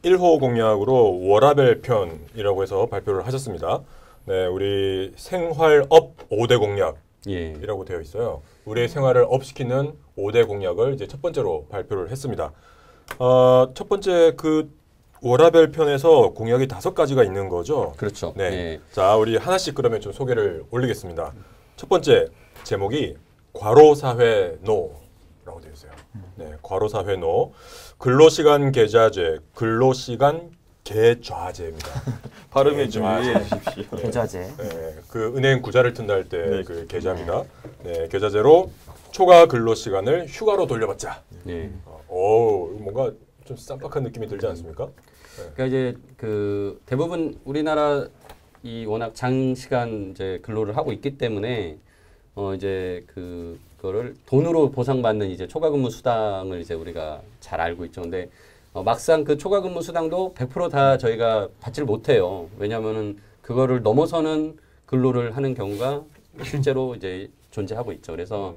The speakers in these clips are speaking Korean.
(1호) 공약으로 워라밸 편이라고 해서 발표를 하셨습니다. 네, 우리 생활업 5대 공약이라고 되어 있어요. 우리의 생활을 업시키는 5대 공약을 이제 첫 번째로 발표를 했습니다. 첫 번째 그 워라밸 편에서 공약이 5가지가 있는 거죠. 그렇죠. 네. 네. 자, 우리 하나씩 그러면 좀 소개를 올리겠습니다. 첫 번째 제목이 과로사회노라고 되어 있어요. 네, 과로사회노. 근로시간 계좌제, 근로시간 계좌제입니다. 발음에 좀 유의해 주십시오. 계좌제. 네, 그 은행 구자를 튼다 할 때 그 계좌입니다. 네, 계좌제로 초과 근로시간을 휴가로 돌려받자. 네. 뭔가 좀 쌈박한 느낌이 들지 않습니까? 네. 그러니까 이제 그 대부분 우리나라 이 워낙 장시간 이제 근로를 하고 있기 때문에 이제 그거를 돈으로 보상받는 이제 초과근무 수당을 이제 우리가 잘 알고 있죠. 근데 막상 그 초과근무 수당도 100% 다 저희가 받지를 못해요. 왜냐하면은 그거를 넘어서는 근로를 하는 경우가 실제로 이제 존재하고 있죠. 그래서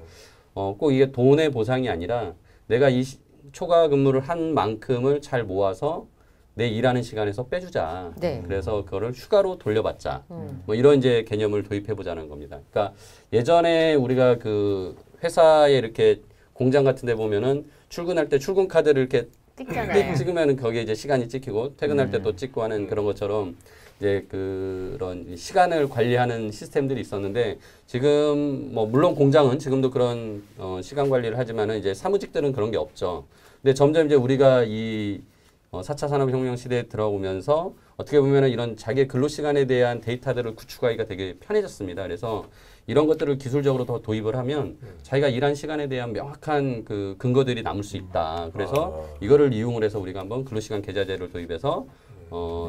꼭 이게 돈의 보상이 아니라 내가 이 초과근무를 한 만큼을 잘 모아서 내 일하는 시간에서 빼주자. 네. 그래서 그거를 휴가로 돌려받자. 뭐 이런 이제 개념을 도입해 보자는 겁니다. 그러니까 예전에 우리가 그 회사에 이렇게 공장 같은 데 보면은 출근할 때 출근 카드를 이렇게 찍잖아요. 찍으면은 거기에 이제 시간이 찍히고 퇴근할 때 또 찍고 하는 그런 것처럼 이제 그런 시간을 관리하는 시스템들이 있었는데 지금 뭐 물론 공장은 지금도 그런 시간 관리를 하지만은 이제 사무직들은 그런 게 없죠. 근데 점점 이제 우리가 이 4차 산업혁명 시대에 들어오면서 어떻게 보면은 이런 자기의 근로시간에 대한 데이터들을 구축하기가 되게 편해졌습니다. 그래서 이런 것들을 기술적으로 더 도입을 하면 자기가 일한 시간에 대한 명확한 그 근거들이 남을 수 있다. 그래서 이거를 이용을 해서 우리가 한번 근로시간 계좌제를 도입해서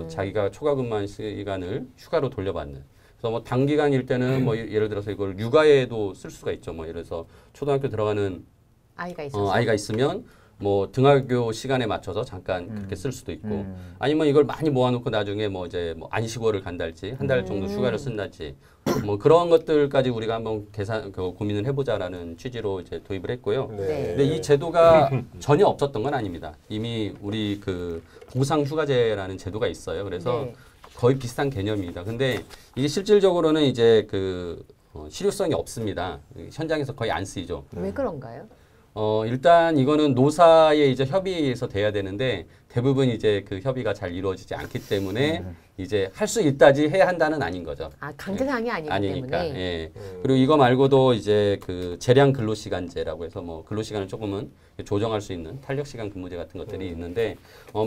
자기가 초과근무한 시간을 휴가로 돌려받는. 그래서 뭐 단기간일 때는 뭐 예를 들어서 이걸 육아에도 쓸 수가 있죠. 뭐 예를 들어서 초등학교 들어가는 아이가 있으면 뭐 등하교 시간에 맞춰서 잠깐 그렇게 쓸 수도 있고 아니면 이걸 많이 모아놓고 나중에 뭐 이제 뭐 안식월을 간달지 한 달 정도 휴가를 쓴달지 뭐 그런 것들까지 우리가 한번 고민을 해보자라는 취지로 이제 도입을 했고요. 네. 근데 이 제도가 전혀 없었던 건 아닙니다. 이미 우리 그 보상휴가제라는 제도가 있어요. 그래서 네. 거의 비슷한 개념입니다. 근데 이게 실질적으로는 이제 그 실효성이 없습니다. 현장에서 거의 안 쓰이죠. 왜 그런가요? 일단 이거는 노사의 이제 협의에서 돼야 되는데 대부분 이제 그 협의가 잘 이루어지지 않기 때문에 이제 할 수 있다지 해야 한다는 아닌 거죠. 아, 강제사항이 아니기 아니니까. 때문에. 예. 그리고 이거 말고도 이제 그 재량 근로시간제라고 해서 뭐 근로시간을 조금은 조정할 수 있는 탄력시간 근무제 같은 것들이 있는데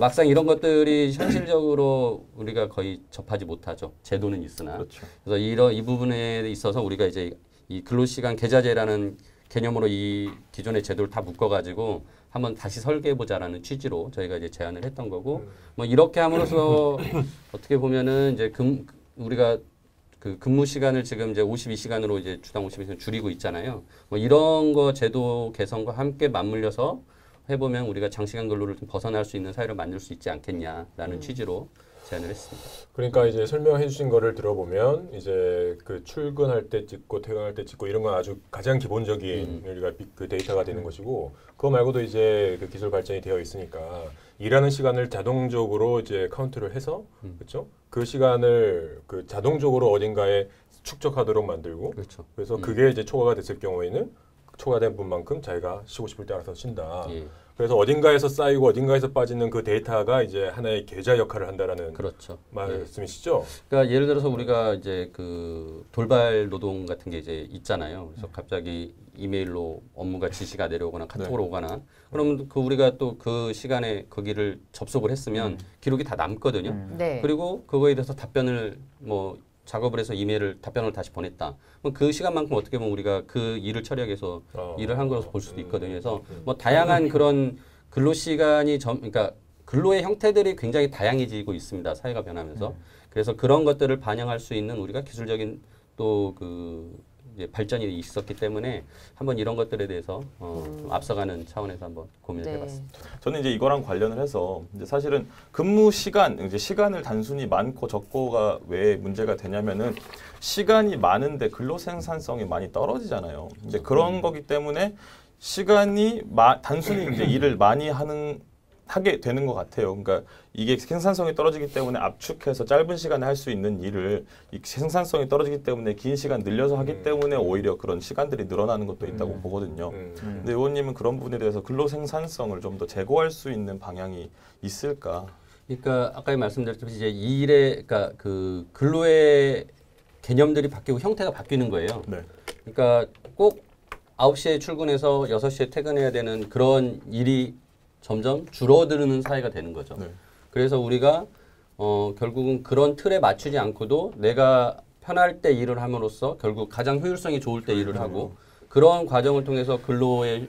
막상 이런 것들이 현실적으로 우리가 거의 접하지 못하죠. 제도는 있으나. 그렇죠. 그래서 이 부분에 있어서 우리가 이제 이 근로시간 계좌제라는 개념으로 이 기존의 제도를 다 묶어가지고 한번 다시 설계해보자라는 취지로 저희가 이제 제안을 했던 거고, 뭐 이렇게 함으로써 어떻게 보면은 이제 우리가 그 근무 시간을 지금 이제 52시간으로 이제 주당 52시간 줄이고 있잖아요. 뭐 이런 거 제도 개선과 함께 맞물려서 해보면 우리가 장시간 근로를 좀 벗어날 수 있는 사회를 만들 수 있지 않겠냐라는 취지로 제안을 했습니다. 그러니까 이제 설명해 주신 거를 들어보면 이제 그 출근할 때 찍고 퇴근할 때 찍고 이런 건 아주 가장 기본적인 우리가 그 데이터가 되는 것이고 그거 말고도 이제 그 기술 발전이 되어 있으니까 일하는 시간을 자동적으로 이제 카운트를 해서 그렇죠? 그 시간을 그 자동적으로 어딘가에 축적하도록 만들고 그렇죠. 그래서 그게 이제 초과가 됐을 경우에는 초과된 분만큼 자기가 쉬고 싶을 때 알아서 쉰다. 예. 그래서 어딘가에서 쌓이고 어딘가에서 빠지는 그 데이터가 이제 하나의 계좌 역할을 한다라는 그렇죠. 말씀이시죠? 그러니까 예를 들어서 우리가 이제 그 돌발 노동 같은 게 이제 있잖아요. 그래서 갑자기 이메일로 업무가 지시가 내려오거나 카톡으로 오거나 그러면 그 우리가 또 그 시간에 거기를 접속을 했으면 기록이 다 남거든요. 네. 그리고 그거에 대해서 답변을 뭐 작업을 해서 답변을 다시 보냈다. 그럼 그 시간만큼 어떻게 보면 우리가 그 일을 처리하기 위해서 일을 한 거라서 볼 수도 있거든요. 그래서 뭐 다양한 그런 근로시간이 그러니까 근로의 형태들이 굉장히 다양해지고 있습니다. 사회가 변하면서. 그래서 그런 것들을 반영할 수 있는 우리가 기술적인 또 그 이제 발전이 있었기 때문에 한번 이런 것들에 대해서 좀 앞서가는 차원에서 한번 고민을 네. 해봤습니다. 저는 이제 이거랑 관련을 해서 이제 사실은 근무 시간, 이제 시간을 단순히 많고 적고가 왜 문제가 되냐면은 시간이 많은데 근로 생산성이 많이 떨어지잖아요. 이제 그런 거기 때문에 시간이 단순히 이제 일을 많이 하게 되는 것 같아요. 그러니까 이게 생산성이 떨어지기 때문에 압축해서 짧은 시간에 할 수 있는 일을 이 생산성이 떨어지기 때문에 긴 시간 늘려서 하기 때문에 오히려 그런 시간들이 늘어나는 것도 있다고 보거든요. 근데 의원님은 그런 부분에 대해서 근로 생산성을 좀 더 제고할 수 있는 방향이 있을까? 그러니까 아까 말씀드렸듯이 이제 이 일의 그러니까 그 근로의 개념들이 바뀌고 형태가 바뀌는 거예요. 네. 그러니까 꼭 9시에 출근해서 6시에 퇴근해야 되는 그런 일이 점점 줄어드는 사회가 되는 거죠. 네. 그래서 우리가 결국은 그런 틀에 맞추지 않고도 내가 편할 때 일을 함으로써 결국 가장 효율성이 좋을 때 일을 하고 그런 과정을 통해서 근로의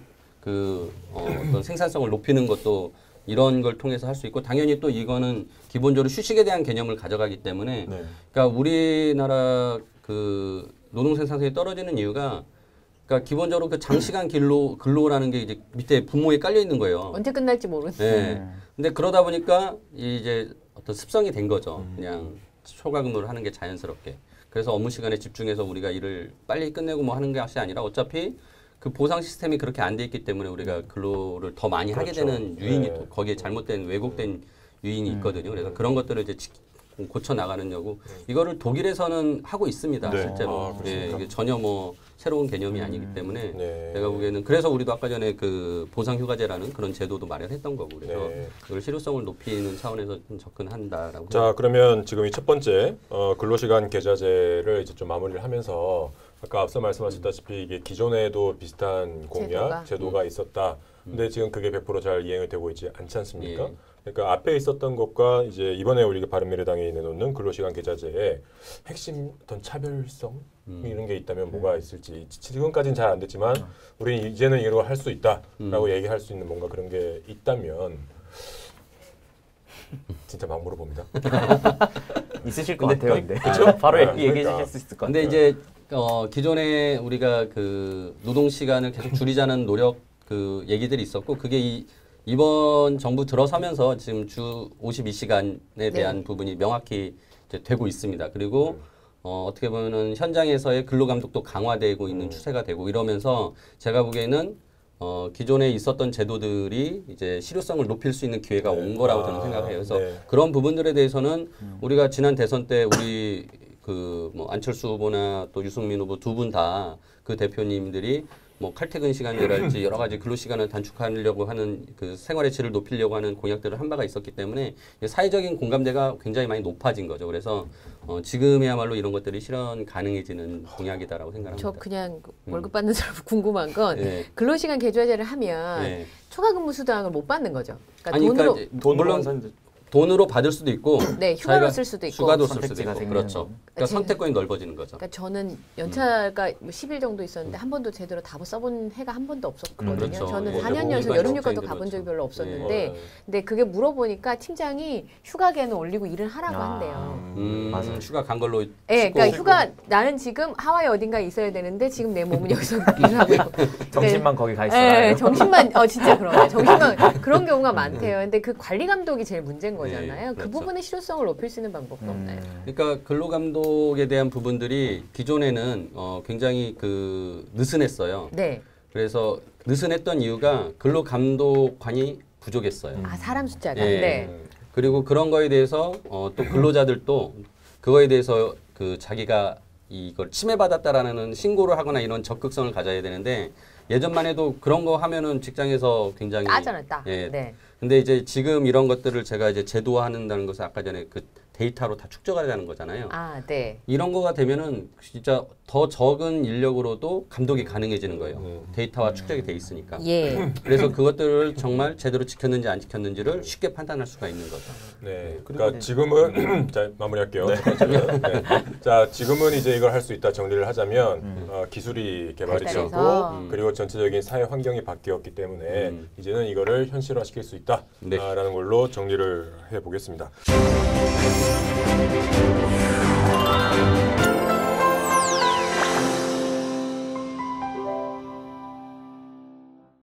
어떤 생산성을 높이는 것도 이런 걸 통해서 할 수 있고 당연히 또 이거는 기본적으로 휴식에 대한 개념을 가져가기 때문에 네. 그러니까 우리나라 그 노동 생산성이 떨어지는 이유가 그러니까 기본적으로 그 장시간 근로라는 게 이제 밑에 분모에 깔려 있는 거예요. 언제 끝날지 모르는. 네. 근데 그러다 보니까 이제 어떤 습성이 된 거죠. 그냥 초과 근무를 하는 게 자연스럽게. 그래서 업무 시간에 집중해서 우리가 일을 빨리 끝내고 뭐 하는 것이 아니라 어차피 그 보상 시스템이 그렇게 안 돼 있기 때문에 우리가 근로를 더 많이 하게 그렇죠. 되는 유인이 네. 거기에 잘못된 왜곡된 유인이 있거든요. 그래서 그런 것들을 이제 고쳐 나가느냐고 이거를 독일에서는 하고 있습니다. 네. 실제로. 아, 예, 이게 전혀 뭐 새로운 개념이 아니기 때문에 네. 내가 보기에는 그래서 우리도 아까 전에 그 보상휴가제라는 그런 제도도 마련했던 거고 그래서 네. 그걸 실효성을 높이는 차원에서 좀 접근한다라고. 자, 그러면 지금 이 첫 번째 근로시간 계좌제를 이제 좀 마무리를 하면서 아까 앞서 말씀하셨다시피 이게 기존에도 비슷한 공약 제도가 있었다. 근데 지금 그게 100% 잘 이행이 되고 있지 않지 않습니까? 예. 그러니까 앞에 있었던 것과 이제 이번에 우리가 바른미래당이 내놓는 근로시간 계좌제의 핵심 어떤 차별성 이런 게 있다면 뭐가 있을지 지금까지는 잘 안 됐지만 우리는 이제는 이거 할 수 있다라고 얘기할 수 있는 뭔가 그런 게 있다면 진짜 막 물어봅니다. 있으실 것 같아요, 근데. 그쵸? 바로 네, 얘기해 그러니까. 주실 수 있을 것 근데 같아요. 이제 기존에 우리가 그 노동 시간을 계속 줄이자는 노력 그 얘기들이 있었고 그게 이번 정부 들어서면서 지금 주 52시간에 대한 부분이 명확히 이제 되고 있습니다. 그리고 어떻게 보면은 현장에서의 근로 감독도 강화되고 있는 추세가 되고 이러면서 제가 보기에는 기존에 있었던 제도들이 이제 실효성을 높일 수 있는 기회가 온 거라고 저는 생각해요. 그래서 그런 부분들에 대해서는 우리가 지난 대선 때 우리 그 뭐 안철수 후보나 또 유승민 후보 두 분 다 그 대표님들이 뭐 칼퇴근 시간이랄지 여러 가지 근로 시간을 단축하려고 하는 그 생활의 질을 높이려고 하는 공약들을 한 바가 있었기 때문에 사회적인 공감대가 굉장히 많이 높아진 거죠. 그래서 지금이야말로 이런 것들이 실현 가능해지는 공약이다라고 생각합니다. 저 그냥 월급 받는 사람 궁금한 건 네. 근로시간 계좌제를 하면 네. 초과근무 수당을 못 받는 거죠. 그러니까 아니, 돈으로 그러니까 돈으로 물론 돈으로 받을 수도 있고 네, 휴가로 자기가 쓸 수도 있고 휴가도 쓸 수도 선택지가 있고 생기는 그렇죠. 거죠. 그러니까 지금- 선택권이 넓어지는 거죠. 그러니까 저는 연차가 뭐 10일 정도 있었는데 한 번도 제대로 다 써본 해가 한 번도 없었거든요. 그렇죠. 저는 예, 4년 일반 연속 여름 휴가도 직장인들은 가본 적이 그렇죠. 별로 예. 없었는데 근데 그게 물어보니까 팀장이 휴가계는 올리고 일은 하라고 한대요. 맞아요. 휴가 간 걸로 예, 그러니까 치고 휴가 나는 지금 하와이 어딘가에 있어야 되는데 지금 내 몸은 여기서 일을 하고 있고 정신만 거기 가 있어요. 예, 정신만 진짜 그런 정신만 그런 경우가 많대요. 근데 그 관리 감독이 제일 문제인 거잖아요. 그 그렇죠. 부분의 실효성을 높일 수 있는 방법도 없나요? 그러니까 근로감독에 대한 부분들이 기존에는 굉장히 그 느슨했어요. 네. 그래서 느슨했던 이유가 근로감독관이 부족했어요. 아 사람 숫자가. 예. 네. 그리고 그런 거에 대해서 또 근로자들도 그거에 대해서 그 자기가 이걸 침해받았다라는 신고를 하거나 이런 적극성을 가져야 되는데 예전만 해도 그런 거 하면은 직장에서 굉장히 따잖아요, 따. 예. 네. 근데 이제 지금 이런 것들을 제가 이제 제도화한다는 것을 아까 전에 그 데이터로 다 축적하자는 거잖아요. 아, 네. 이런 거가 되면은 진짜 더 적은 인력으로도 감독이 가능해지는 거예요. 데이터화 축적이 돼 있으니까. 예. 그래서 그것들을 정말 제대로 지켰는지 안 지켰는지를 쉽게 판단할 수가 있는 거죠. 네, 그러니까 지금은 자 마무리할게요. 네. 자, 지금은 이제 이걸 할 수 있다 정리를 하자면 기술이 개발이 발달해서. 되었고 그리고 전체적인 사회 환경이 바뀌었기 때문에 이제는 이거를 현실화시킬 수 네. 있다라는 걸로 정리를 해보겠습니다.